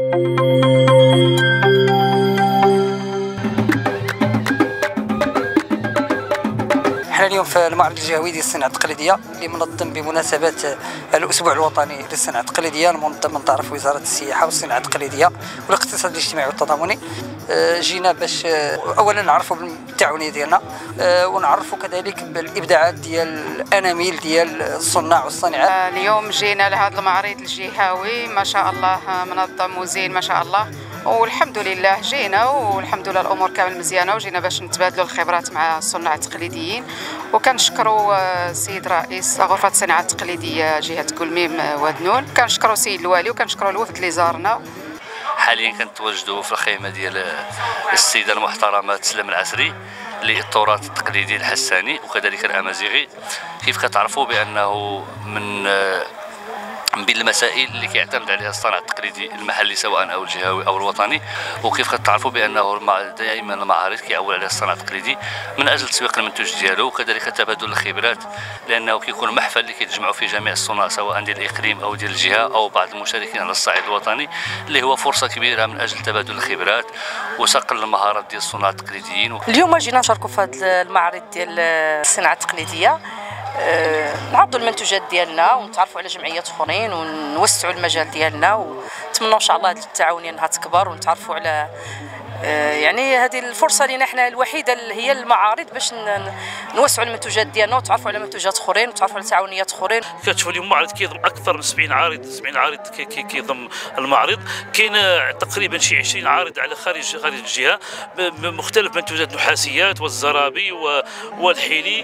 احنا اليوم في المعرض الجهوي ديال الصناعه التقليديه اللي منظم بمناسبه الاسبوع الوطني للصناعه التقليديه المنظم من طرف وزاره السياحه والصناعه التقليديه والاقتصاد الاجتماعي والتضامني. جينا باش اولا نعرفوا بالتعاونيه ديالنا ونعرفوا كذلك بالابداعات ديال الاناميل ديال الصناع والصانعات. اليوم جينا لهذا المعرض الجهوي ما شاء الله منظم وزين ما شاء الله، والحمد لله جينا والحمد لله الامور كامل مزيانه، وجينا باش نتبادلوا الخبرات مع الصناع التقليديين. وكنشكروا السيد رئيس غرفه الصناعه التقليديه جهه كلميم ودنون، كنشكروا السيد الوالي وكنشكروا الوفد اللي زارنا. حاليا كنتواجدوا في الخيمه ديال السيده المحترمه تسلم العسري للتراث التقليدي الحساني وكذلك الامازيغي. كيف كتعرفوا بانه من بين المسائل اللي كيعتمد عليها الصناعه التقليدي المحلي سواء او الجهوي او الوطني، وكيف كتعرفوا بانه دائما المعارض كيعول عليها الصناعه التقليدي من اجل تسويق المنتوج ديالو وكذلك تبادل الخبرات، لانه كيكون محفل اللي كيتجمعوا فيه جميع الصناع سواء ديال الاقليم او ديال الجهه او بعض المشاركين على الصعيد الوطني، اللي هو فرصه كبيره من اجل تبادل الخبرات وصقل المهارات ديال الصناع التقليديين. اليوم جينا نشاركوا في هذا المعرض ديال الصناعه التقليديه، نعرضوا المنتوجات ديالنا ونتعرفوا على جمعيات اخرين ونوسعوا المجال ديالنا، ونتمنوا ان شاء الله هذه التعاونيه انها تكبر ونتعرفوا على يعني هذه الفرصه لنا احنا الوحيده اللي هي المعارض باش نوسعوا المنتوجات ديالنا ونتعرفوا على منتوجات اخرين ونتعرفوا على تعاونيات اخرين. كتشوفوا اليوم معرض كيضم اكثر من 70 عارض كيضم المعرض، كاين تقريبا شي 20 عارض على خارج الجهه بمختلف منتوجات النحاسيات والزرابي والحلي.